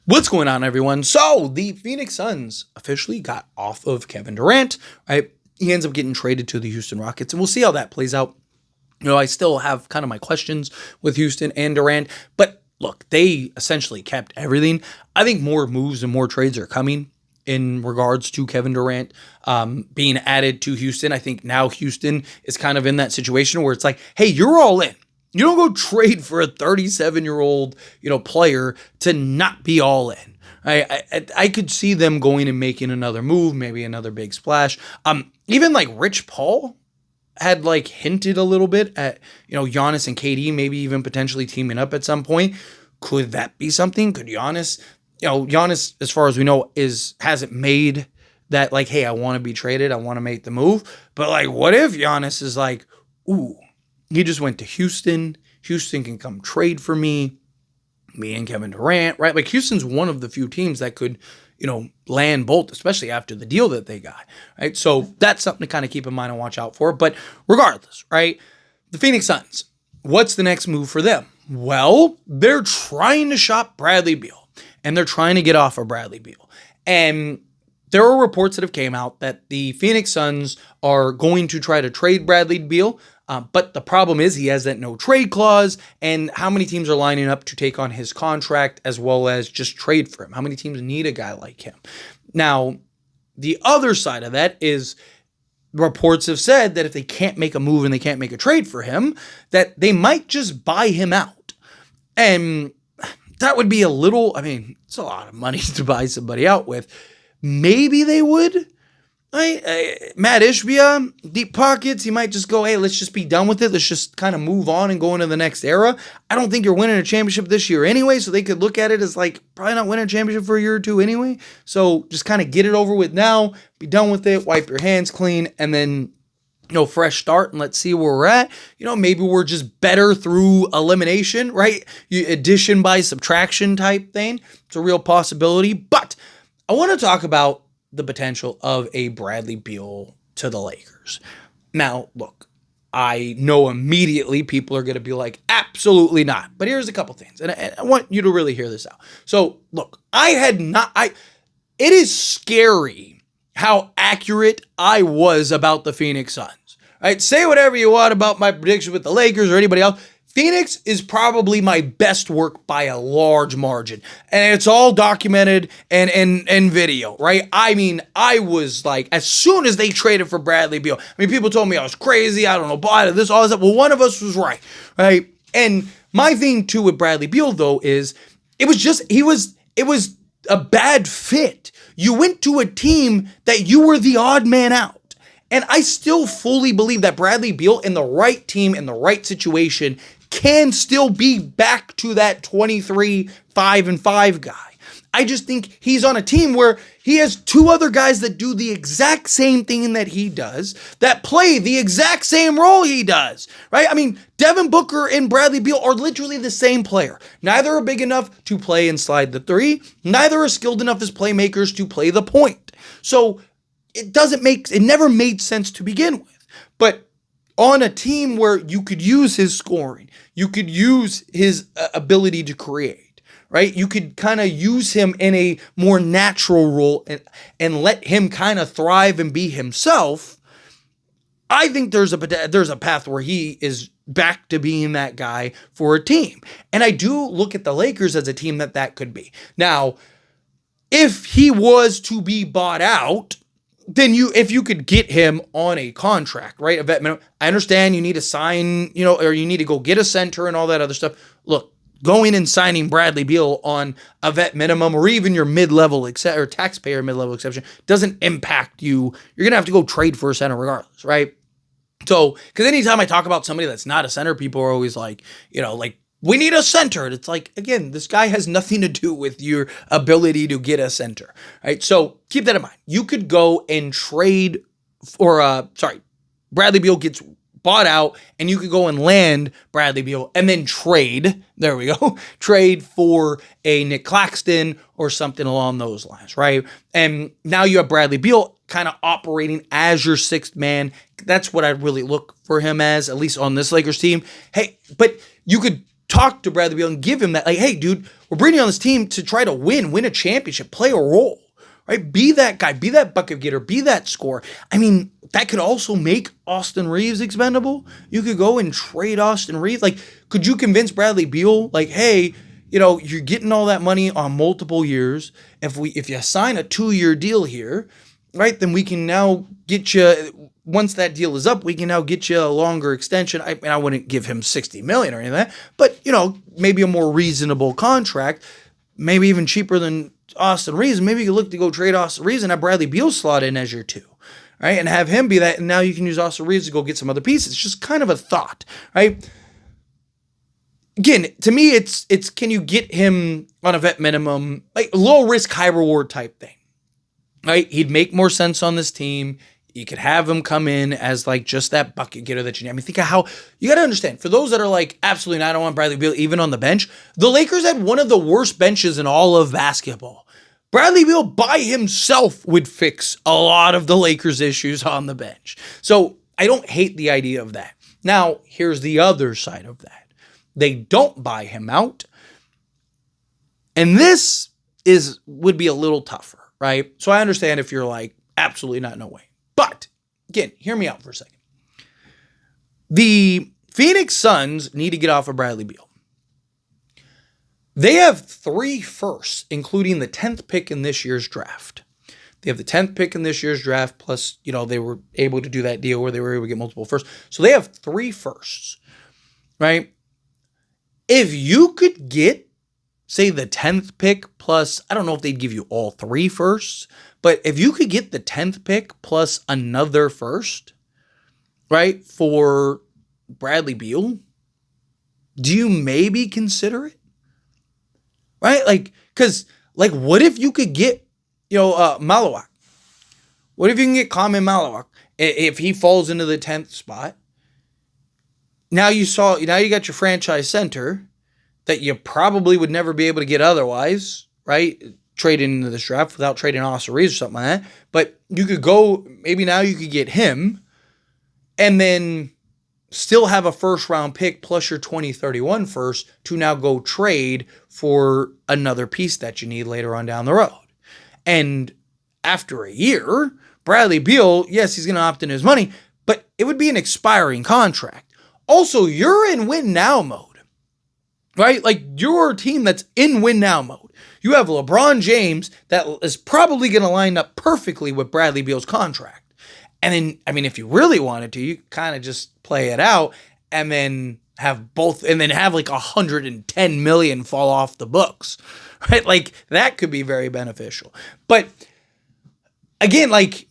What's going on, everyone? So the Phoenix Suns officially got off of Kevin Durant, right? He ends up getting traded to the Houston Rockets, and we'll see how that plays out. I still have kind of my questions with Houston and Durant, but look, they essentially kept everything. I think more moves and more trades are coming in regards to Kevin Durant being added to Houston. I think now Houston is kind of in that situation where it's like, hey, you're all in. You don't go trade for a 37-year-old, player to not be all in. I could see them going and making another move, maybe another big splash. Even like Rich Paul had like hinted a little bit at, Giannis and KD maybe even potentially teaming up at some point. Could that be something? Could Giannis, Giannis, as far as we know, hasn't made that like, hey, I want to be traded. I want to make the move. But like, what if Giannis is like, ooh, he just went to Houston. Houston can come trade for me and Kevin Durant, right? Like Houston's one of the few teams that could, land both, especially after the deal that they got, right? So that's something to kind of keep in mind and watch out for. But regardless, right? The Phoenix Suns, what's the next move for them? Well, they're trying to shop Bradley Beal, and they're trying to get off of Bradley Beal. And there are reports that have came out that the Phoenix Suns are going to try to trade Bradley Beal. But the problem is he has that no trade clause, and how many teams are lining up to take on his contract as well as just trade for him? How many teams need a guy like him? Now, the other side of that is reports have said that if they can't make a move and they can't make a trade for him, that they might just buy him out. And that would be it's a lot of money to buy somebody out with. Maybe they would. Matt Ishbia, deep pockets, he might just go, hey, let's just be done with it. Let's just kind of move on and go into the next era. I don't think you're winning a championship this year anyway, so they could look at it as like probably not winning a championship for a year or two anyway. So just kind of get it over with now, be done with it, wipe your hands clean, and then, fresh start, and let's see where we're at. Maybe we're just better through elimination, right? Addition by subtraction type thing. It's a real possibility. But I want to talk about the potential of a Bradley Beal to the Lakers. Now, look, I know immediately people are going to be like, absolutely not. But here's a couple things, and I want you to really hear this out. So, look, it is scary how accurate I was about the Phoenix Suns. Right? Say whatever you want about my prediction with the Lakers or anybody else. Phoenix is probably my best work by a large margin. And it's all documented and video, right? I mean, I was like, as soon as they traded for Bradley Beal, people told me I was crazy, I don't know, but this, all this. Well, one of us was right? And my thing too with Bradley Beal, though, is it was a bad fit. You went to a team that you were the odd man out. And I still fully believe that Bradley Beal in the right team, in the right situation, can still be back to that 23-5-5 guy. I just think he's on a team where he has two other guys that do the exact same thing that he does, that play the exact same role he does, right? Devin Booker and Bradley Beal are literally the same player. Neither are big enough to play and slide the three. Neither are skilled enough as playmakers to play the point. So it never made sense to begin with. But on a team where you could use his scoring, you could use his ability to create, right? You could kind of use him in a more natural role and let him kind of thrive and be himself. I think there's a path where he is back to being that guy for a team. And I do look at the Lakers as a team that could be. Now, if he was to be bought out, then if you could get him on a contract, right? A vet minimum. I understand you need to sign, or you need to go get a center and all that other stuff. Look, going and signing Bradley Beal on a vet minimum or even your mid-level or taxpayer mid-level exception doesn't impact you. You're going to have to go trade for a center regardless, right? So, because anytime I talk about somebody that's not a center, people are always like, we need a center. And it's like, again, this guy has nothing to do with your ability to get a center, right? So keep that in mind. You could go and trade Bradley Beal gets bought out, and you could go and land Bradley Beal and then trade for a Nick Claxton or something along those lines, right? And now you have Bradley Beal kind of operating as your sixth man. That's what I'd really look for him as, at least on this Lakers team. Hey, but you could talk to Bradley Beal and give him that, like, hey, dude, We're bringing you on this team to try to win a championship, play a role, right? Be that guy, be that bucket getter, be that scorer. I mean, that could also make Austin Reeves expendable. You could go and trade Austin Reeves. Like, could you convince Bradley Beal, like, hey, you're getting all that money on multiple years. If you sign a 2-year deal here, right, then we can now get you, once that deal is up, we can now get you a longer extension. I wouldn't give him $60 million or anything like that, but, maybe a more reasonable contract, maybe even cheaper than Austin Reeves. Maybe you look to go trade Austin Reeves and have Bradley Beal slot in as your 2. Right, and have him be that, and now you can use Austin Reeves to go get some other pieces. It's just kind of a thought, right? Again, to me, it's can you get him on a vet minimum, like low risk, high reward type thing, right? He'd make more sense on this team. You could have him come in as like just that bucket getter that you need. I mean, think of how you got to understand. For those that are like, absolutely not, I don't want Bradley Beal even on the bench. The Lakers had one of the worst benches in all of basketball. Bradley Beal by himself would fix a lot of the Lakers' issues on the bench. So I don't hate the idea of that. Now, here's the other side of that. They don't buy him out. And this would be a little tougher, right? So I understand if you're like, absolutely not, no way. But again, hear me out for a second. The Phoenix Suns need to get off of Bradley Beal. They have 3 firsts, including the 10th pick in this year's draft. They have the 10th pick in this year's draft, plus, they were able to do that deal where they were able to get multiple firsts. So they have 3 firsts, right? If you could get, say, the 10th pick plus, I don't know if they'd give you all 3 firsts, but if you could get the 10th pick plus another first, right, for Bradley Beal, do you maybe consider it? Right? What if you could get, Malawak? What if you can get Kamen Malawak? If he falls into the 10th spot, now you got your franchise center that you probably would never be able to get otherwise, right? Trading into this draft without trading Austin Reeves or something like that. But you could go, maybe now you could get him and then still have a first round pick plus your 2031 first to now go trade for another piece that you need later on down the road. And after a year, Bradley Beal, yes, he's going to opt in his money, but it would be an expiring contract. Also, you're in win now mode, right? Like your team that's in win now mode. You have LeBron James that is probably going to line up perfectly with Bradley Beal's contract. And then, I mean, if you really wanted to, you kind of just play it out and then have both, and then have like $110 million fall off the books, right? Like that could be very beneficial. But again, like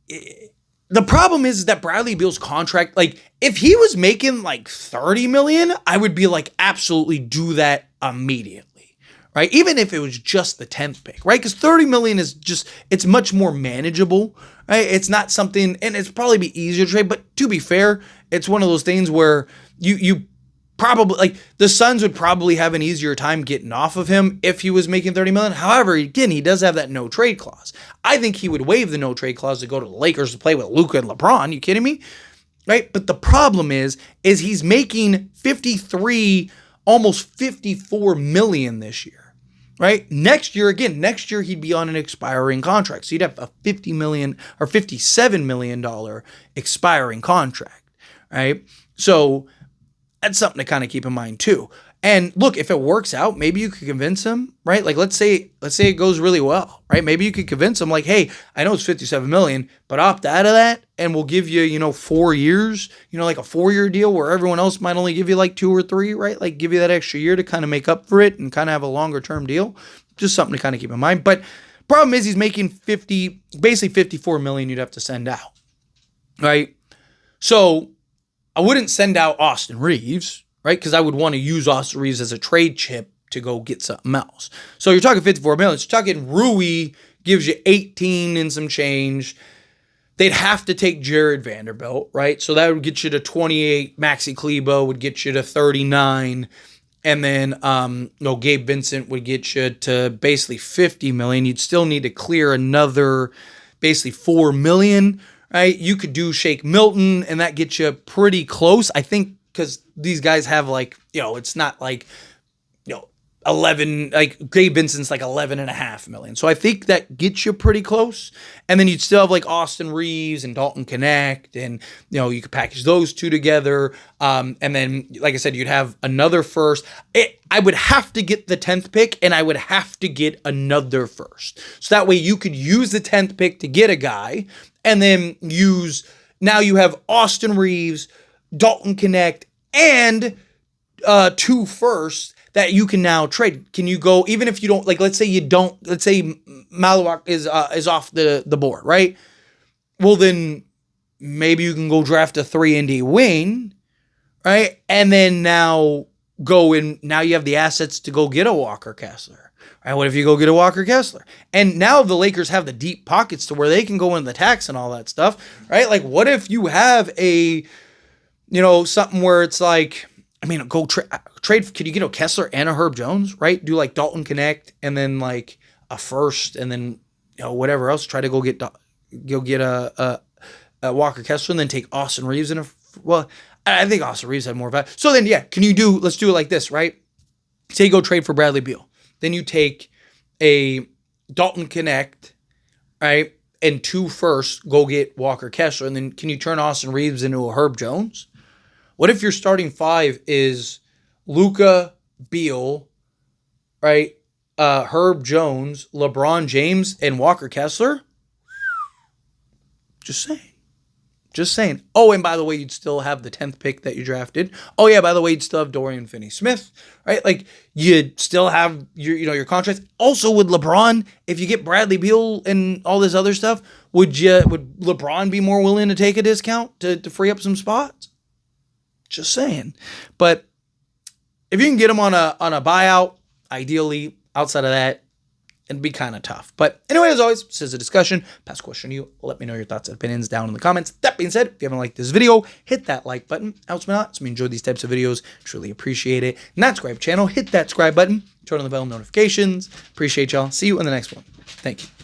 the problem is that Bradley Beal's contract, like if he was making like $30 million, I would be like, absolutely do that immediately, right? Even if it was just the 10th pick, right? Because $30 million is just, it's much more manageable, right? It's not something, and it's probably be easier to trade, but to be fair, it's one of those things where you probably, like the Suns would probably have an easier time getting off of him if he was making $30 million. However, again, he does have that no trade clause. I think he would waive the no trade clause to go to the Lakers to play with Luka and LeBron. You kidding me? Right? But the problem is he's making 53, almost 54 million this year. Right? Next year, he'd be on an expiring contract. So he'd have a $50 million or $57 million expiring contract. Right? So that's something to kind of keep in mind too. And look, if it works out, maybe you could convince him, right? Like let's say it goes really well, right? Maybe you could convince him like, hey, I know it's 57 million, but opt out of that and we'll give you, 4 years, like a 4-year deal where everyone else might only give you like 2 or 3, right? Like give you that extra year to kind of make up for it and kind of have a longer term deal. Just something to kind of keep in mind. But problem is he's making basically 54 million you'd have to send out, right? So I wouldn't send out Austin Reeves, right? Because I would want to use Austin Reeves as a trade chip to go get something else. So you're talking 54 million. You're talking Rui gives you 18 and some change. They'd have to take Jared Vanderbilt, right? So that would get you to 28. Maxi Klebo would get you to 39. And then Gabe Vincent would get you to basically 50 million. You'd still need to clear another basically 4 million, right? You could do Shake Milton, and that gets you pretty close. I think because these guys have like, it's not like, like Gabe Vincent's like 11.5 million. So I think that gets you pretty close. And then you'd still have like Austin Reeves and Dalton Connect, and you could package those two together. And then, like I said, you'd have another first. I would have to get the 10th pick, and I would have to get another first. So that way you could use the 10th pick to get a guy, and then now you have Austin Reeves, Dalton Connect, and 2 firsts that you can now trade. Can you go, even if you don't, like, let's say Malawak is off the board, right? Well, then maybe you can go draft a 3-and-D wing, right? And then now you have the assets to go get a Walker Kessler. Right? What if you go get a Walker Kessler? And now the Lakers have the deep pockets to where they can go in the tax and all that stuff, right? Like, what if you have something where it's like, go trade. Could you get a Kessler and a Herb Jones, right? Do like Dalton Connect and then like a first and then whatever else. Try to go get a Walker Kessler and then take Austin Reeves I think Austin Reeves had more value. So then let's do it like this, right? Say you go trade for Bradley Beal, then you take a Dalton Connect, right, and 2 firsts, go get Walker Kessler, and then can you turn Austin Reeves into a Herb Jones? What if your starting 5 is Luka, Beal, right? Herb Jones, LeBron James, and Walker Kessler? Just saying. Oh, and by the way, you'd still have the 10th pick that you drafted. Oh, yeah, by the way, you'd still have Dorian Finney-Smith, right? Like, you'd still have your contracts. Also, with LeBron, if you get Bradley Beal and all this other stuff, would LeBron be more willing to take a discount to free up some spots? Just saying. But if you can get him on a buyout, ideally, outside of that, it'd be kind of tough. But anyway, as always, this is a discussion. Pass a question to you. Let me know your thoughts and opinions down in the comments. That being said, if you haven't liked this video, hit that like button. Helps me out. So we enjoy these types of videos. Truly appreciate it. And that subscribe channel, hit that subscribe button. Turn on the bell notifications. Appreciate y'all. See you in the next one. Thank you.